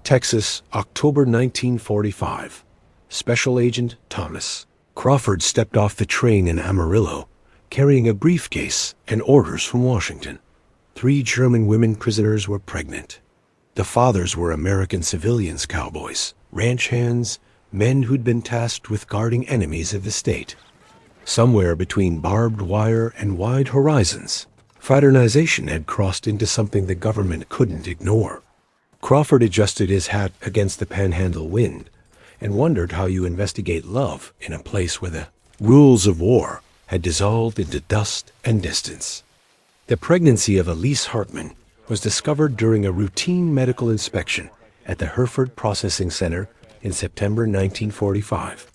Texas, October 1945. Special Agent Thomas Crawford stepped off the train in Amarillo, carrying a briefcase and orders from Washington. 3 German women prisoners were pregnant. The fathers were American civilians, cowboys, ranch hands, men who'd been tasked with guarding enemies of the state. Somewhere between barbed wire and wide horizons, fraternization had crossed into something the government couldn't ignore. Crawford adjusted his hat against the panhandle wind and wondered how you investigate love in a place where the rules of war had dissolved into dust and distance. The pregnancy of Elise Hartman was discovered during a routine medical inspection at the Hereford Processing Center in September 1945.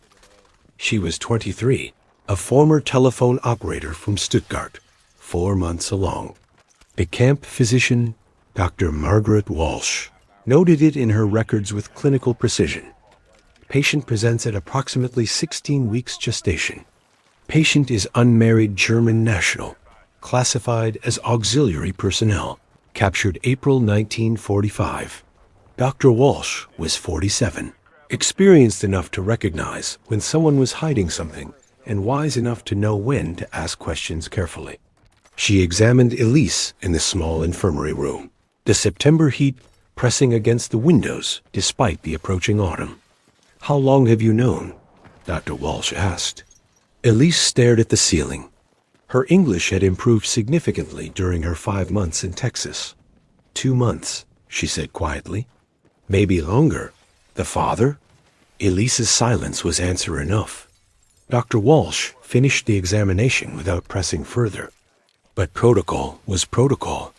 She was 23, a former telephone operator from Stuttgart, 4 months along. The camp physician, Dr. Margaret Walsh, noted it in her records with clinical precision. Patient presents at approximately 16 weeks gestation. Patient is unmarried German national, classified as auxiliary personnel, captured April 1945. Dr. Walsh was 47, experienced enough to recognize when someone was hiding something and wise enough to know when to ask questions carefully. She examined Elise in the small infirmary room, the September heat pressing against the windows despite the approaching autumn. "How long have you known?" Dr. Walsh asked. Elise stared at the ceiling. Her English had improved significantly during her 5 months in Texas. 2 months, she said quietly. Maybe longer. The father? Elise's silence was answer enough. Dr. Walsh finished the examination without pressing further. But protocol was protocol.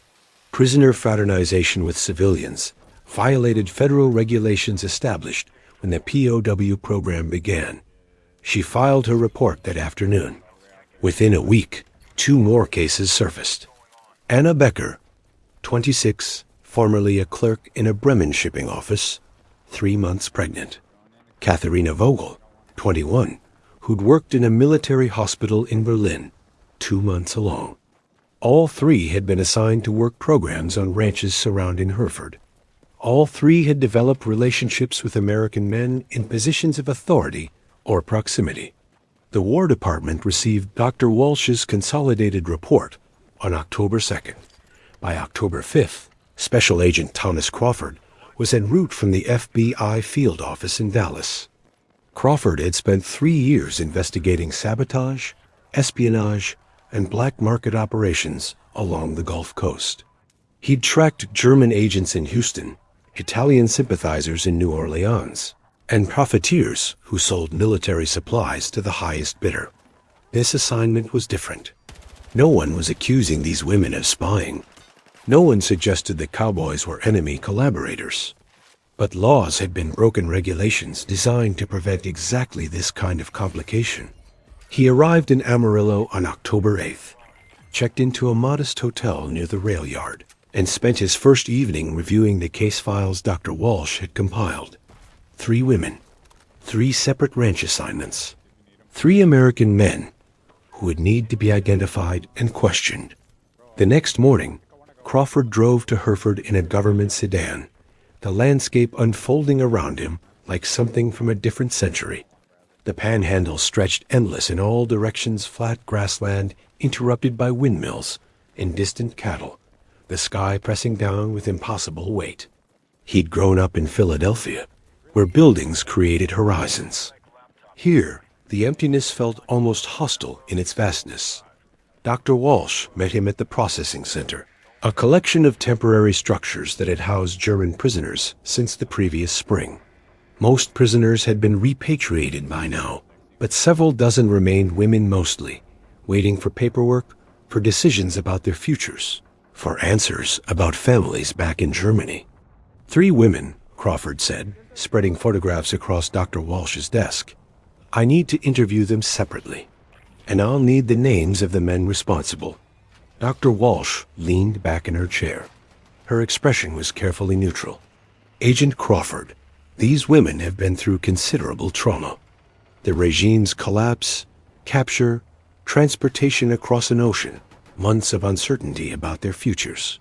Prisoner fraternization with civilians violated federal regulations established when the POW program began. She filed her report that afternoon. Within a week, 2 more cases surfaced. Anna Becker, 26, formerly a clerk in a Bremen shipping office, 3 months pregnant. Katharina Vogel, 21, who'd worked in a military hospital in Berlin, 2 months along. All 3 had been assigned to work programs on ranches surrounding Hereford. All 3 had developed relationships with American men in positions of authority or proximity. The War Department received Dr. Walsh's consolidated report on October 2nd. By October 5th, Special Agent Thomas Crawford was en route from the FBI field office in Dallas. Crawford had spent 3 years investigating sabotage, espionage, and black market operations along the Gulf Coast. He'd tracked German agents in Houston, Italian sympathizers in New Orleans, and profiteers who sold military supplies to the highest bidder. This assignment was different. No one was accusing these women of spying. No one suggested the Cowboys were enemy collaborators. But laws had been broken, regulations designed to prevent exactly this kind of complication. He arrived in Amarillo on October 8th, checked into a modest hotel near the rail yard, and spent his first evening reviewing the case files Dr. Walsh had compiled. 3 women, 3 separate ranch assignments, 3 American men who would need to be identified and questioned. The next morning, Crawford drove to Hereford in a government sedan, the landscape unfolding around him like something from a different century. The panhandle stretched endless in all directions, flat grassland interrupted by windmills and distant cattle, the sky pressing down with impossible weight. He'd grown up in Philadelphia, where buildings created horizons. Here, the emptiness felt almost hostile in its vastness. Dr. Walsh met him at the processing center, a collection of temporary structures that had housed German prisoners since the previous spring. Most prisoners had been repatriated by now, but several dozen remained women mostly, waiting for paperwork, for decisions about their futures, for answers about families back in Germany. 3 women, Crawford said, spreading photographs across Dr. Walsh's desk. I need to interview them separately, and I'll need the names of the men responsible. Dr. Walsh leaned back in her chair. Her expression was carefully neutral. Agent Crawford, these women have been through considerable trauma. The regime's collapse, capture, transportation across an ocean, months of uncertainty about their futures.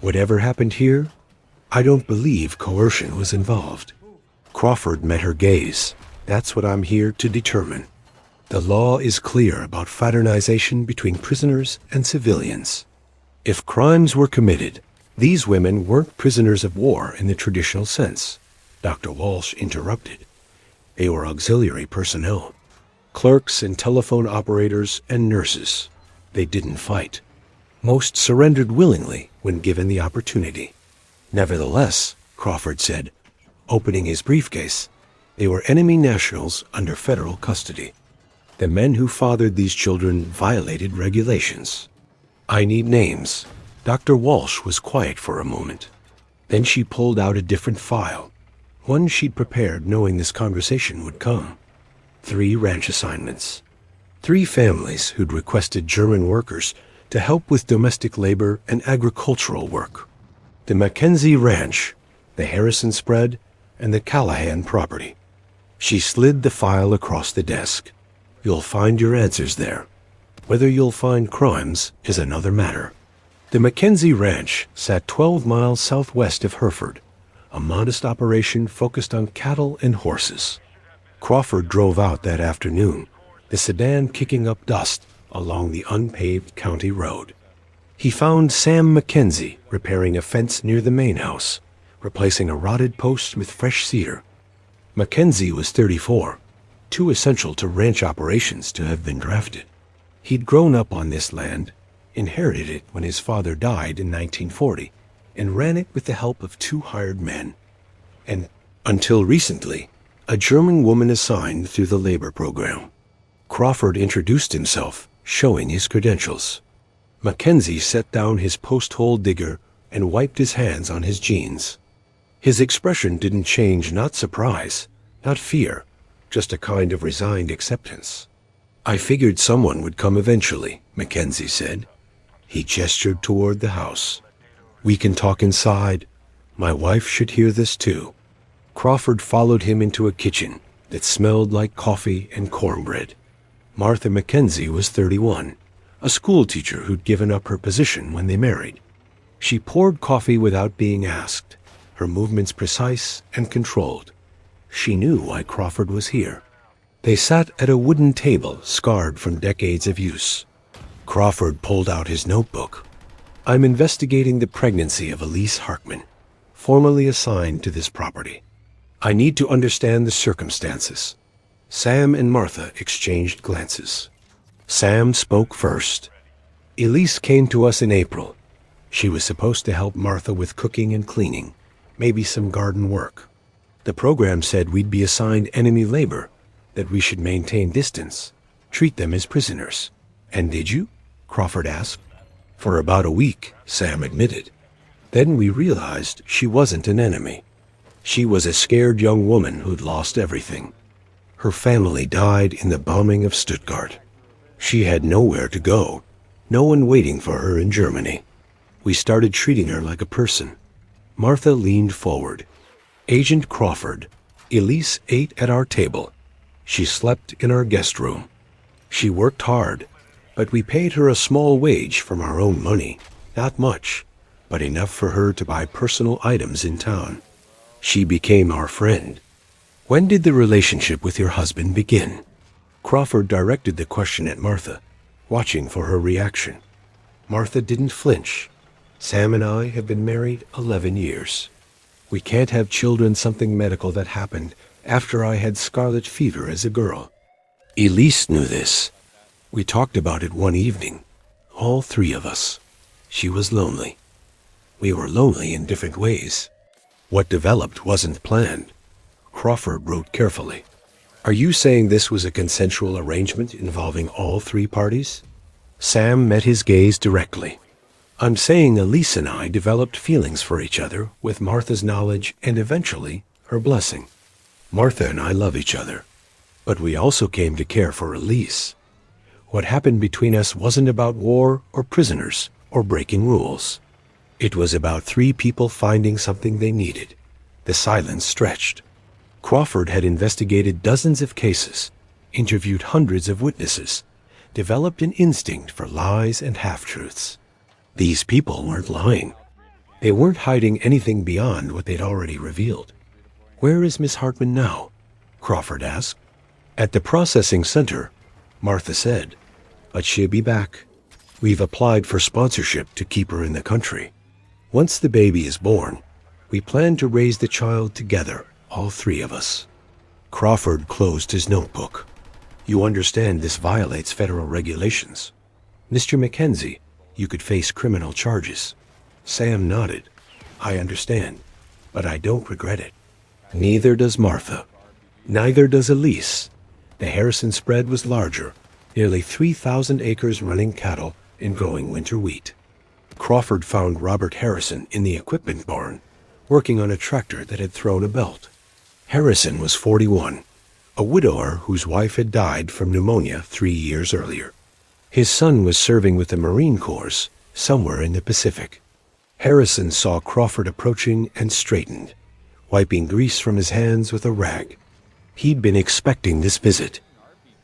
Whatever happened here, I don't believe coercion was involved. Crawford met her gaze. That's what I'm here to determine. The law is clear about fraternization between prisoners and civilians. If crimes were committed, these women weren't prisoners of war in the traditional sense. Dr. Walsh interrupted. They were auxiliary personnel. Clerks and telephone operators and nurses. They didn't fight. Most surrendered willingly when given the opportunity. Nevertheless, Crawford said, opening his briefcase, they were enemy nationals under federal custody. The men who fathered these children violated regulations. I need names. Dr. Walsh was quiet for a moment. Then she pulled out a different file, one she'd prepared knowing this conversation would come. 3 ranch assignments. 3 families who'd requested German workers to help with domestic labor and agricultural work. The Mackenzie Ranch, the Harrison Spread, and the Callahan property. She slid the file across the desk. You'll find your answers there. Whether you'll find crimes is another matter. The Mackenzie Ranch sat 12 miles southwest of Hereford, a modest operation focused on cattle and horses. Crawford drove out that afternoon, the sedan kicking up dust along the unpaved county road. He found Sam Mackenzie repairing a fence near the main house, replacing a rotted post with fresh cedar. Mackenzie was 34, too essential to ranch operations to have been drafted. He'd grown up on this land, inherited it when his father died in 1940, and ran it with the help of 2 hired men. And, until recently, a German woman assigned through the labor program. Crawford introduced himself, showing his credentials. Mackenzie set down his post-hole digger and wiped his hands on his jeans. His expression didn't change, not surprise, not fear, just a kind of resigned acceptance. I figured someone would come eventually, Mackenzie said. He gestured toward the house. We can talk inside. My wife should hear this too. Crawford followed him into a kitchen that smelled like coffee and cornbread. Martha Mackenzie was 31, a schoolteacher who'd given up her position when they married. She poured coffee without being asked, her movements precise and controlled. She knew why Crawford was here. They sat at a wooden table scarred from decades of use. Crawford pulled out his notebook. I'm investigating the pregnancy of Elise Harkman, formerly assigned to this property. I need to understand the circumstances. Sam and Martha exchanged glances. Sam spoke first. Elise came to us in April. She was supposed to help Martha with cooking and cleaning, maybe some garden work. The program said we'd be assigned enemy labor, that we should maintain distance, treat them as prisoners. And did you? Crawford asked. For about a week, Sam admitted. Then we realized she wasn't an enemy. She was a scared young woman who'd lost everything. Her family died in the bombing of Stuttgart. She had nowhere to go, no one waiting for her in Germany. We started treating her like a person. Martha leaned forward. Agent Crawford, Elise ate at our table. She slept in our guest room. She worked hard, but we paid her a small wage from our own money. Not much, but enough for her to buy personal items in town. She became our friend. When did the relationship with your husband begin? Crawford directed the question at Martha, watching for her reaction. Martha didn't flinch. Sam and I have been married 11 years. We can't have children, something medical that happened after I had scarlet fever as a girl. Elise knew this. We talked about it one evening, all 3 of us. She was lonely. We were lonely in different ways. What developed wasn't planned. Crawford wrote carefully. Are you saying this was a consensual arrangement involving all 3 parties? Sam met his gaze directly. I'm saying Elise and I developed feelings for each other with Martha's knowledge and eventually her blessing. Martha and I love each other, but we also came to care for Elise. What happened between us wasn't about war or prisoners or breaking rules. It was about 3 people finding something they needed. The silence stretched. Crawford had investigated dozens of cases, interviewed hundreds of witnesses, developed an instinct for lies and half-truths. These people weren't lying. They weren't hiding anything beyond what they'd already revealed. "Where is Miss Hartman now?" Crawford asked. "At the processing center," Martha said. "But she'll be back. We've applied for sponsorship to keep her in the country. Once the baby is born, we plan to raise the child together, all three of us." Crawford closed his notebook. "You understand this violates federal regulations. Mr. Mackenzie, you could face criminal charges." Sam nodded. "I understand, but I don't regret it." Neither does Martha. Neither does Elise. The Harrison spread was larger, nearly 3,000 acres running cattle and growing winter wheat. Crawford found Robert Harrison in the equipment barn, working on a tractor that had thrown a belt. Harrison was 41, a widower whose wife had died from pneumonia 3 years earlier. His son was serving with the Marine Corps somewhere in the Pacific. Harrison saw Crawford approaching and straightened, wiping grease from his hands with a rag. He'd been expecting this visit.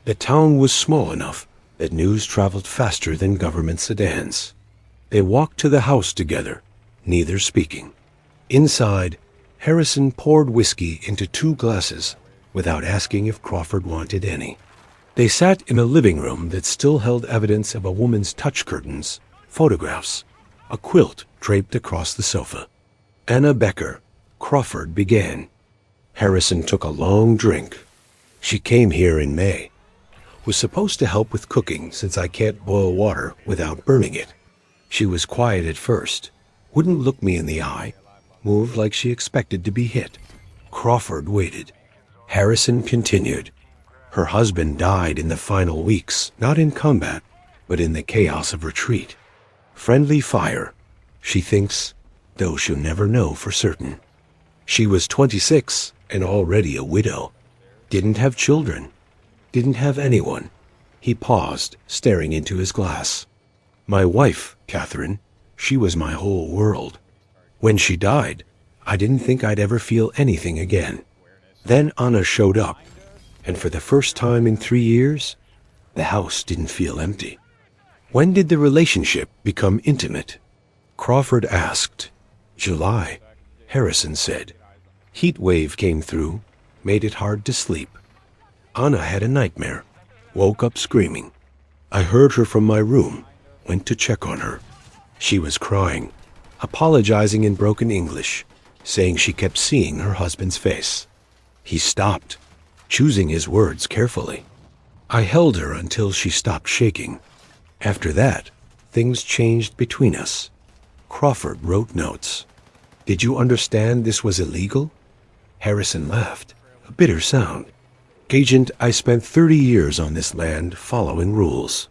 The town was small enough that news traveled faster than government sedans. They walked to the house together, neither speaking. Inside, Harrison poured whiskey into 2 glasses without asking if Crawford wanted any. They sat in a living room that still held evidence of a woman's touch curtains, photographs, a quilt draped across the sofa. "Anna Becker," Crawford began. Harrison took a long drink. "She came here in May. Was supposed to help with cooking since I can't boil water without burning it. She was quiet at first, wouldn't look me in the eye, moved like she expected to be hit." Crawford waited. Harrison continued. "Her husband died in the final weeks, not in combat, but in the chaos of retreat. Friendly fire, she thinks, though she'll never know for certain. She was 26 and already a widow. Didn't have children. Didn't have anyone." He paused, staring into his glass. "My wife, Catherine, she was my whole world. When she died, I didn't think I'd ever feel anything again. Then Anna showed up, and for the first time in 3 years, the house didn't feel empty." "When did the relationship become intimate?" Crawford asked. "July," Harrison said. "Heat wave came through, made it hard to sleep. Anna had a nightmare, woke up screaming. I heard her from my room, went to check on her. She was crying, apologizing in broken English, saying she kept seeing her husband's face. He stopped, choosing his words carefully. I held her until she stopped shaking. After that, things changed between us." Crawford wrote notes. "Did you understand this was illegal?" Harrison laughed, a bitter sound. "Agent, I spent 30 years on this land following rules.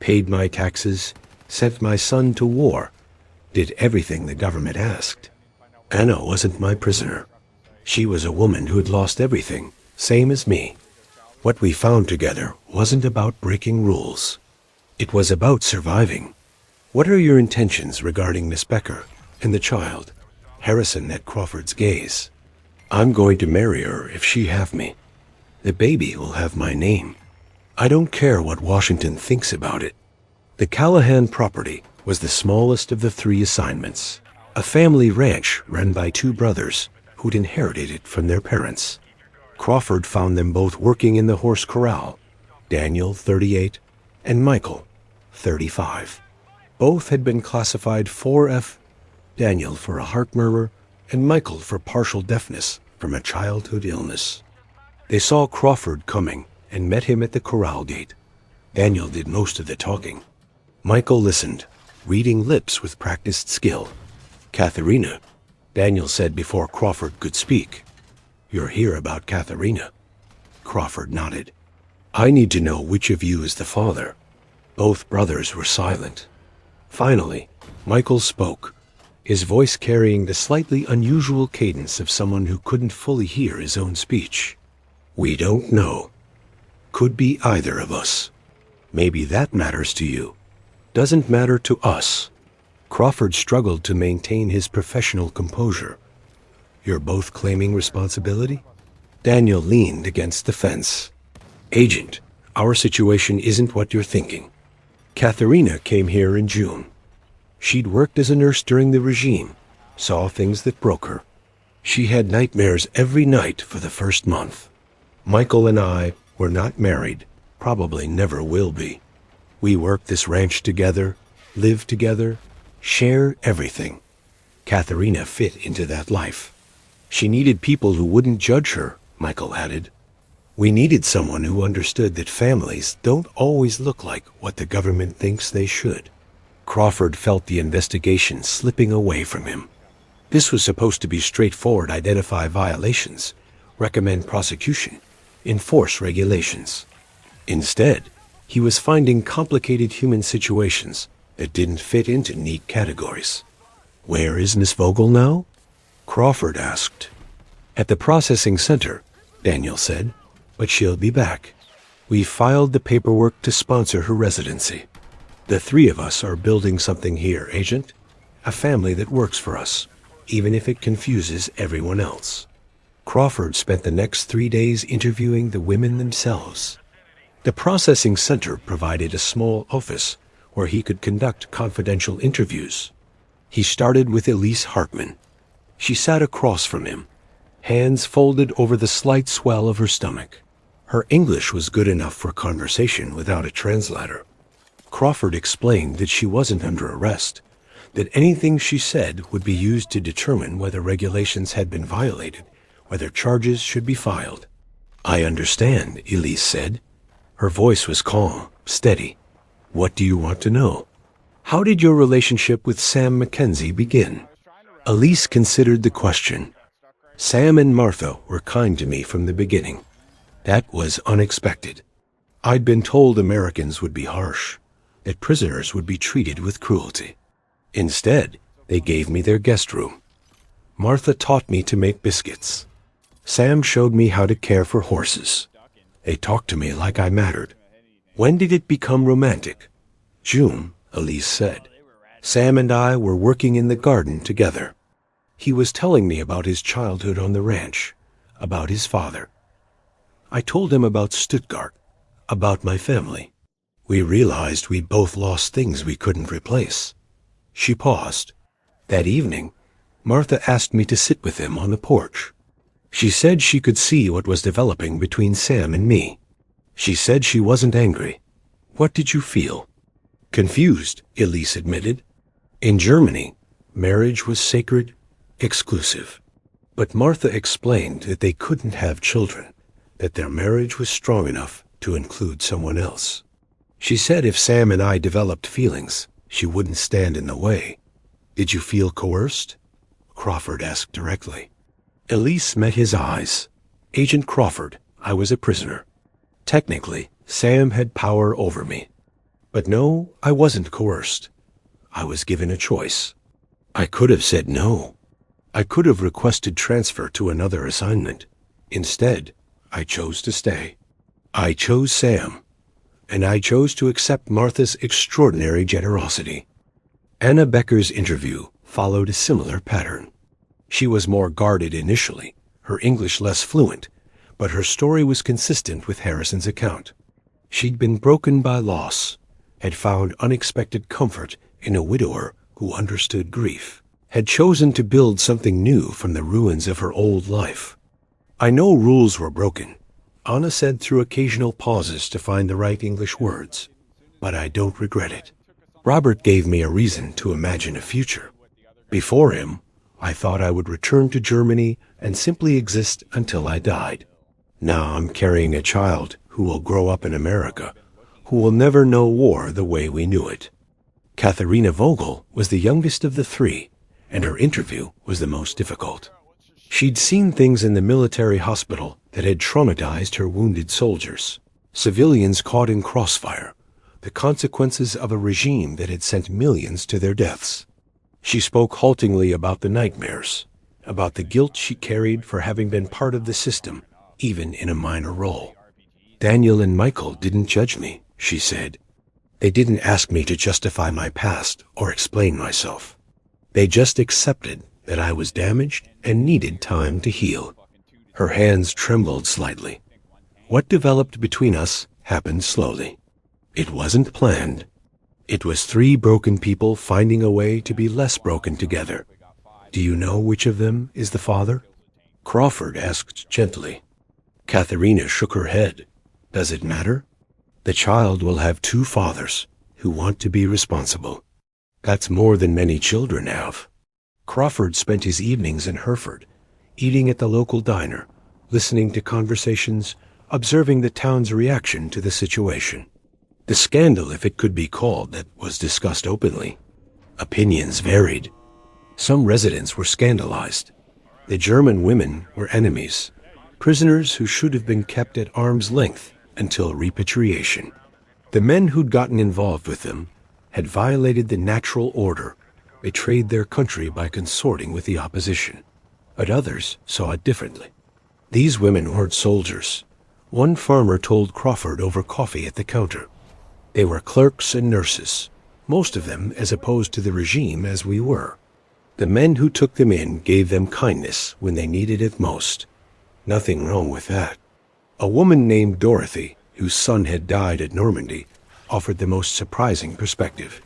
Paid my taxes, sent my son to war, did everything the government asked. Anna wasn't my prisoner. She was a woman who had lost everything, same as me. What we found together wasn't about breaking rules. It was about surviving. What are your intentions regarding Miss Becker and the child?" Harrison met Crawford's gaze. "I'm going to marry her if she have me. The baby will have my name. I don't care what Washington thinks about it." The Callahan property was the smallest of the 3 assignments, a family ranch run by 2 brothers who'd inherited it from their parents. Crawford found them both working in the horse corral, Daniel, 38, and Michael, 35. Both had been classified 4F, Daniel for a heart murmur, and Michael for partial deafness from a childhood illness. They saw Crawford coming and met him at the corral gate. Daniel did most of the talking. Michael listened, reading lips with practiced skill. "Katharina," Daniel said before Crawford could speak. "You're here about Katharina." Crawford nodded. "I need to know which of you is the father." Both brothers were silent. Finally, Michael spoke, his voice carrying the slightly unusual cadence of someone who couldn't fully hear his own speech. "We don't know. Could be either of us. Maybe that matters to you. Doesn't matter to us." Crawford struggled to maintain his professional composure. "You're both claiming responsibility?" Daniel leaned against the fence. "Agent, our situation isn't what you're thinking. Katharina came here in June. She'd worked as a nurse during the regime, saw things that broke her. She had nightmares every night for the first month. Michael and I were not married, probably never will be. We worked this ranch together, lived together, share everything. Katharina fit into that life. She needed people who wouldn't judge her, Michael added. We needed someone who understood that families don't always look like what the government thinks they should. Crawford felt the investigation slipping away from him. This was supposed to be straightforward: identify violations, recommend prosecution, enforce regulations. Instead, he was finding complicated human situations that didn't fit into neat categories. Where is Miss Vogel now? Crawford asked. At the processing center, Daniel said, but she'll be back. We filed the paperwork to sponsor her residency. The three of us are building something here, Agent. A family that works for us, even if it confuses everyone else. Crawford spent the next 3 days interviewing the women themselves. The processing center provided a small office where he could conduct confidential interviews. He started with Elise Hartman. She sat across from him, hands folded over the slight swell of her stomach. Her English was good enough for conversation without a translator. Crawford explained that she wasn't under arrest, that anything she said would be used to determine whether regulations had been violated, whether charges should be filed. I understand, Elise said. Her voice was calm, steady. What do you want to know? How did your relationship with Sam Mackenzie begin? Elise considered the question. Sam and Martha were kind to me from the beginning. That was unexpected. I'd been told Americans would be harsh, that prisoners would be treated with cruelty. Instead, they gave me their guest room. Martha taught me to make biscuits. Sam showed me how to care for horses. They talked to me like I mattered. When did it become romantic? June, Elise said. Sam and I were working in the garden together. He was telling me about his childhood on the ranch, about his father. I told him about Stuttgart, about my family. We realized we'd both lost things we couldn't replace. She paused. That evening, Martha asked me to sit with him on the porch. She said she could see what was developing between Sam and me. She said she wasn't angry. What did you feel? Confused, Elise admitted. In Germany, marriage was sacred, exclusive. But Martha explained that they couldn't have children, that their marriage was strong enough to include someone else. She said if Sam and I developed feelings, she wouldn't stand in the way. Did you feel coerced? Crawford asked directly. Elise met his eyes. Agent Crawford, I was a prisoner. Technically, Sam had power over me. But no, I wasn't coerced. I was given a choice. I could have said no. I could have requested transfer to another assignment. Instead, I chose to stay. I chose Sam, and I chose to accept Martha's extraordinary generosity. Anna Becker's interview followed a similar pattern. She was more guarded initially, her English less fluent, but her story was consistent with Harrison's account. She'd been broken by loss, had found unexpected comfort in a widower who understood grief, had chosen to build something new from the ruins of her old life. I know rules were broken, Anna said through occasional pauses to find the right English words, but I don't regret it. Robert gave me a reason to imagine a future. Before him, I thought I would return to Germany and simply exist until I died. Now I'm carrying a child who will grow up in America, who will never know war the way we knew it. Katharina Vogel was the youngest of the three, and her interview was the most difficult. She'd seen things in the military hospital that had traumatized her wounded soldiers, civilians caught in crossfire, the consequences of a regime that had sent millions to their deaths. She spoke haltingly about the nightmares, about the guilt she carried for having been part of the system, even in a minor role. Daniel and Michael didn't judge me, she said. They didn't ask me to justify my past or explain myself. They just accepted that I was damaged and needed time to heal. Her hands trembled slightly. What developed between us happened slowly. It wasn't planned. It was three broken people finding a way to be less broken together. Do you know which of them is the father? Crawford asked gently. Katharina shook her head. Does it matter? The child will have two fathers who want to be responsible. That's more than many children have. Crawford spent his evenings in Hereford, eating at the local diner, listening to conversations, observing the town's reaction to the situation. The scandal, if it could be called, that was discussed openly. Opinions varied. Some residents were scandalized. The German women were enemies, prisoners who should have been kept at arm's length until repatriation. The men who'd gotten involved with them had violated the natural order, betrayed their country by consorting with the opposition. But others saw it differently. These women weren't soldiers. One farmer told Crawford over coffee at the counter. They were clerks and nurses, most of them as opposed to the regime as we were. The men who took them in gave them kindness when they needed it most. Nothing wrong with that. A woman named Dorothy, whose son had died at Normandy, offered the most surprising perspective.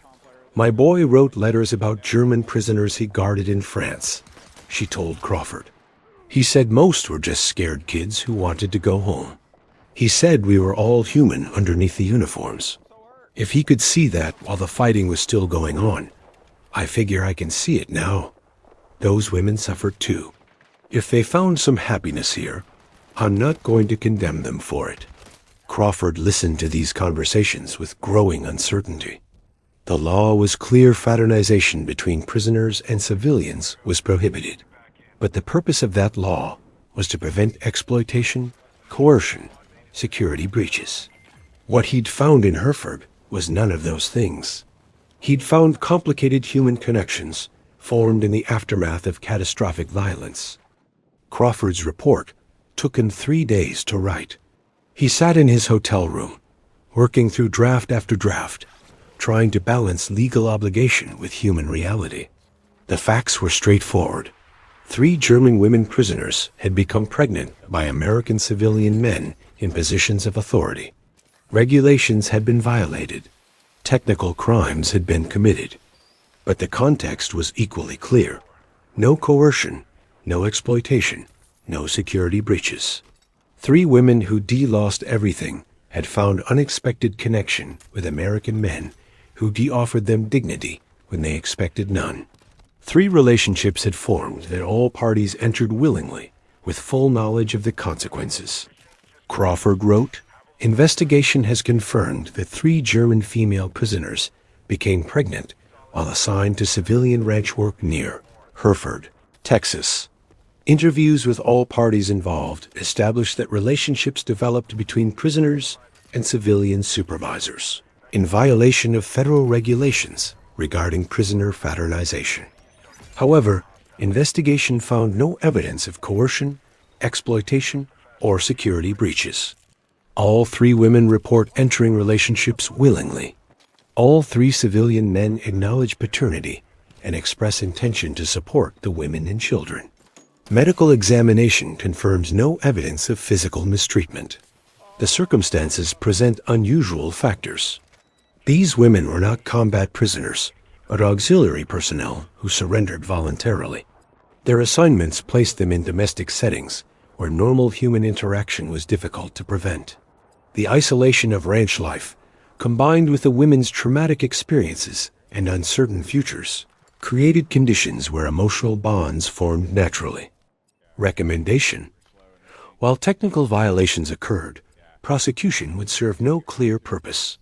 My boy wrote letters about German prisoners he guarded in France, she told Crawford. He said most were just scared kids who wanted to go home. He said we were all human underneath the uniforms. If he could see that while the fighting was still going on, I figure I can see it now. Those women suffered too. If they found some happiness here, I'm not going to condemn them for it. Crawford listened to these conversations with growing uncertainty. The law was clear: fraternization between prisoners and civilians was prohibited. But the purpose of that law was to prevent exploitation, coercion, security breaches. What he'd found in Hereford was none of those things. He'd found complicated human connections formed in the aftermath of catastrophic violence. Crawford's report took him 3 days to write. He sat in his hotel room, working through draft after draft, trying to balance legal obligation with human reality. The facts were straightforward. 3 German women prisoners had become pregnant by American civilian men in positions of authority. Regulations had been violated. Technical crimes had been committed. But the context was equally clear. No coercion, no exploitation, no security breaches. 3 women who lost everything had found unexpected connection with American men who offered them dignity when they expected none. 3 relationships had formed that all parties entered willingly, with full knowledge of the consequences. Crawford wrote, "Investigation has confirmed that 3 German female prisoners became pregnant while assigned to civilian ranch work near Hereford, Texas. Interviews with all parties involved established that relationships developed between prisoners and civilian supervisors, in violation of federal regulations regarding prisoner fraternization. However, investigation found no evidence of coercion, exploitation, or security breaches. All 3 women report entering relationships willingly. All 3 civilian men acknowledge paternity and express intention to support the women and children. Medical examination confirms no evidence of physical mistreatment. The circumstances present unusual factors. These women were not combat prisoners, but auxiliary personnel who surrendered voluntarily. Their assignments placed them in domestic settings where normal human interaction was difficult to prevent. The isolation of ranch life, combined with the women's traumatic experiences and uncertain futures, created conditions where emotional bonds formed naturally. Recommendation: while technical violations occurred, prosecution would serve no clear purpose.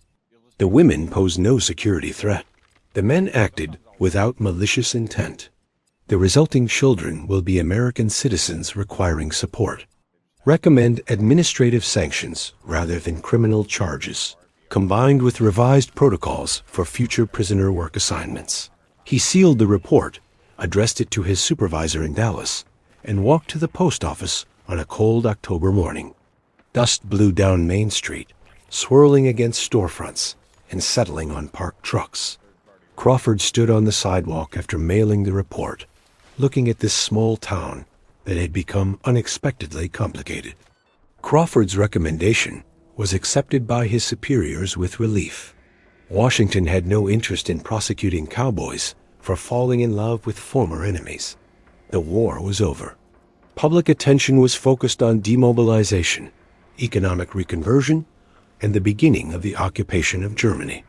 The women posed no security threat. The men acted without malicious intent. The resulting children will be American citizens requiring support. Recommend administrative sanctions rather than criminal charges, combined with revised protocols for future prisoner work assignments. He sealed the report, addressed it to his supervisor in Dallas, and walked to the post office on a cold October morning. Dust blew down Main Street, swirling against storefronts and settling on parked trucks. Crawford stood on the sidewalk after mailing the report, looking at this small town that had become unexpectedly complicated. Crawford's recommendation was accepted by his superiors with relief. Washington had no interest in prosecuting cowboys for falling in love with former enemies. The war was over. Public attention was focused on demobilization, economic reconversion, and the beginning of the occupation of Germany.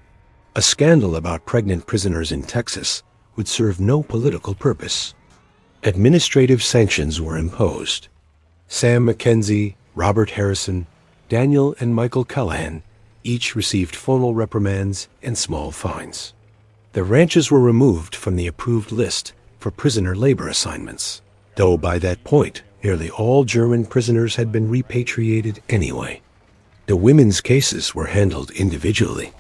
A scandal about pregnant prisoners in Texas would serve no political purpose. Administrative sanctions were imposed. Sam Mackenzie, Robert Harrison, Daniel and Michael Callahan each received formal reprimands and small fines. The ranches were removed from the approved list for prisoner labor assignments, though by that point, nearly all German prisoners had been repatriated anyway. The women's cases were handled individually.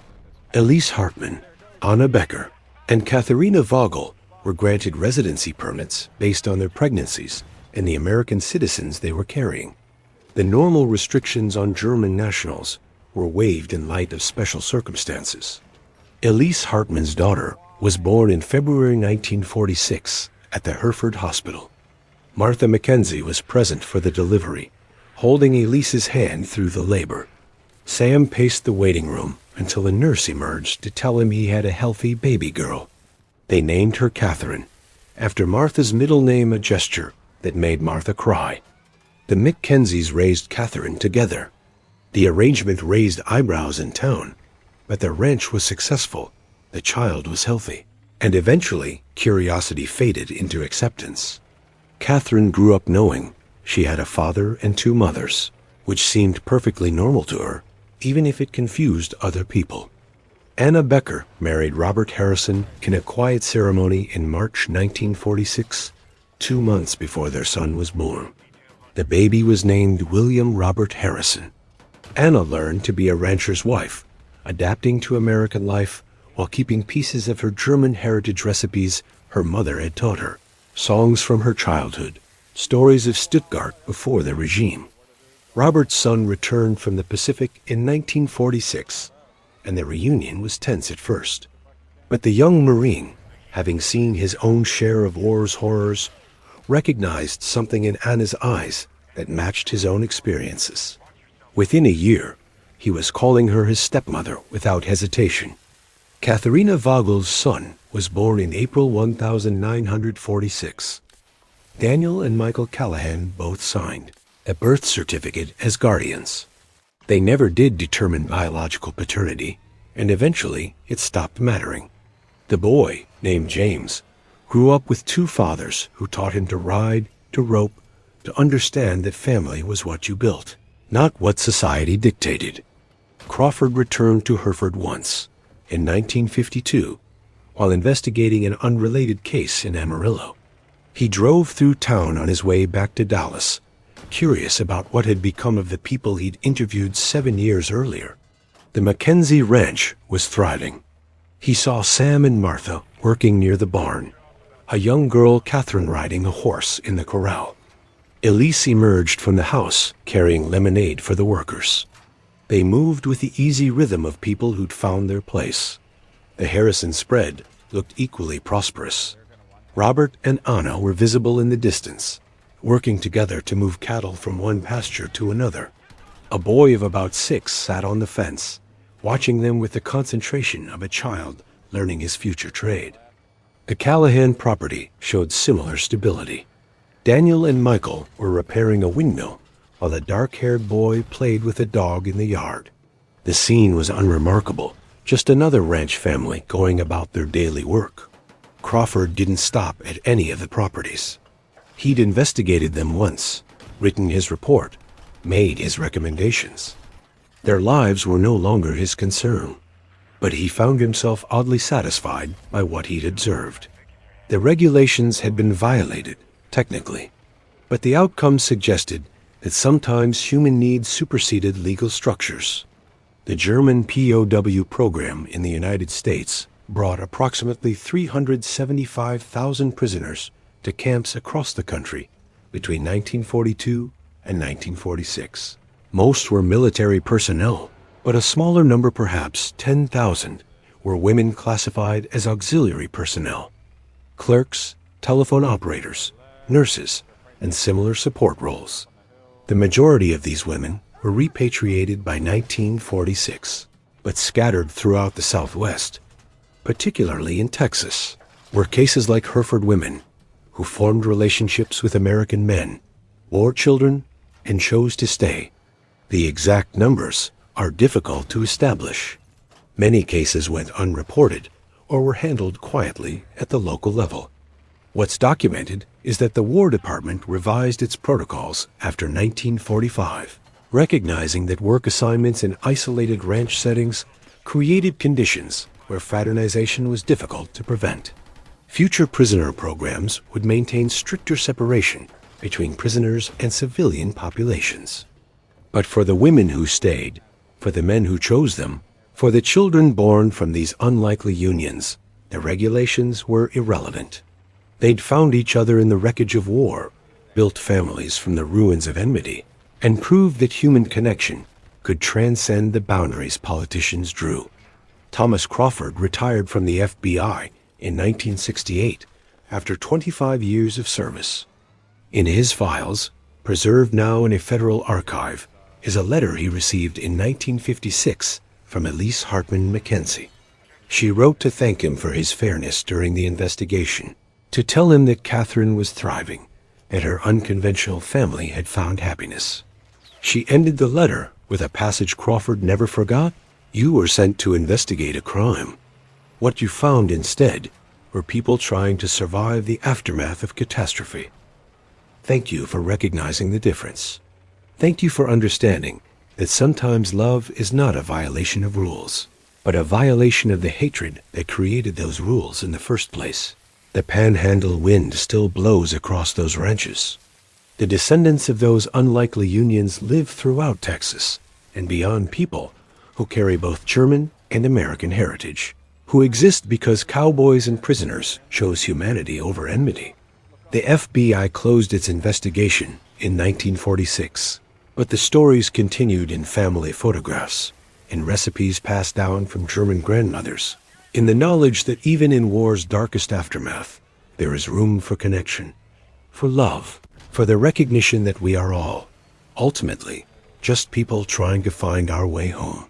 Elise Hartmann, Anna Becker, and Katharina Vogel were granted residency permits based on their pregnancies and the American citizens they were carrying. The normal restrictions on German nationals were waived in light of special circumstances. Elise Hartmann's daughter was born in February 1946 at the Hereford Hospital. Martha Mackenzie was present for the delivery, holding Elise's hand through the labor. Sam paced the waiting room until a nurse emerged to tell him he had a healthy baby girl. They named her Catherine, after Martha's middle name, a gesture that made Martha cry. The Mackenzies raised Catherine together. The arrangement raised eyebrows in town, but the ranch was successful, the child was healthy, and eventually curiosity faded into acceptance. Catherine grew up knowing she had a father and two mothers, which seemed perfectly normal to her, even if it confused other people. Anna Becker married Robert Harrison in a quiet ceremony in March 1946, 2 months before their son was born. The baby was named William Robert Harrison. Anna learned to be a rancher's wife, adapting to American life while keeping pieces of her German heritage recipes her mother had taught her, songs from her childhood, stories of Stuttgart before the regime. Robert's son returned from the Pacific in 1946, and the reunion was tense at first. But the young Marine, having seen his own share of war's horrors, recognized something in Anna's eyes that matched his own experiences. Within a year, he was calling her his stepmother without hesitation. Katharina Vogel's son was born in April 1946. Daniel and Michael Callahan both signed a birth certificate as guardians. They never did determine biological paternity, and eventually it stopped mattering. The boy, named James, grew up with two fathers who taught him to ride, to rope, to understand that family was what you built, not what society dictated. Crawford returned to Hereford once, in 1952, while investigating an unrelated case in Amarillo. He drove through town on his way back to Dallas, curious about what had become of the people he'd interviewed 7 years earlier. The Mackenzie Ranch was thriving. He saw Sam and Martha working near the barn, a young girl, Catherine, riding a horse in the corral. Elise emerged from the house carrying lemonade for the workers. They moved with the easy rhythm of people who'd found their place. The Harrison spread looked equally prosperous. Robert and Anna were visible in the distance, working together to move cattle from one pasture to another. A boy of about 6 sat on the fence, watching them with the concentration of a child learning his future trade. The Callahan property showed similar stability. Daniel and Michael were repairing a windmill, while a dark-haired boy played with a dog in the yard. The scene was unremarkable, just another ranch family going about their daily work. Crawford didn't stop at any of the properties. He'd investigated them once, written his report, made his recommendations. Their lives were no longer his concern, but he found himself oddly satisfied by what he'd observed. The regulations had been violated, technically, but the outcome suggested that sometimes human needs superseded legal structures. The German POW program in the United States brought approximately 375,000 prisoners to camps across the country between 1942 and 1946. Most were military personnel, but a smaller number, perhaps 10,000, were women classified as auxiliary personnel, clerks, telephone operators, nurses, and similar support roles. The majority of these women were repatriated by 1946, but scattered throughout the Southwest, particularly in Texas, where cases like Hereford women, who formed relationships with American men, bore children, and chose to stay. The exact numbers are difficult to establish. Many cases went unreported or were handled quietly at the local level. What's documented is that the War Department revised its protocols after 1945, recognizing that work assignments in isolated ranch settings created conditions where fraternization was difficult to prevent. Future prisoner programs would maintain stricter separation between prisoners and civilian populations. But for the women who stayed, for the men who chose them, for the children born from these unlikely unions, the regulations were irrelevant. They'd found each other in the wreckage of war, built families from the ruins of enmity, and proved that human connection could transcend the boundaries politicians drew. Thomas Crawford retired from the FBI in 1968 after 25 years of service. In his files, preserved now in a federal archive, is a letter he received in 1956 from Elise Hartman Mackenzie. She wrote to thank him for his fairness during the investigation, to tell him that Catherine was thriving and her unconventional family had found happiness. She ended the letter with a passage Crawford never forgot. "You were sent to investigate a crime. What you found instead were people trying to survive the aftermath of catastrophe. Thank you for recognizing the difference. Thank you for understanding that sometimes love is not a violation of rules, but a violation of the hatred that created those rules in the first place. The panhandle wind still blows across those ranches. The descendants of those unlikely unions live throughout Texas and beyond, people who carry both German and American heritage, who exist because cowboys and prisoners chose humanity over enmity." The FBI closed its investigation in 1946, but the stories continued in family photographs, in recipes passed down from German grandmothers, in the knowledge that even in war's darkest aftermath, there is room for connection, for love, for the recognition that we are all, ultimately, just people trying to find our way home.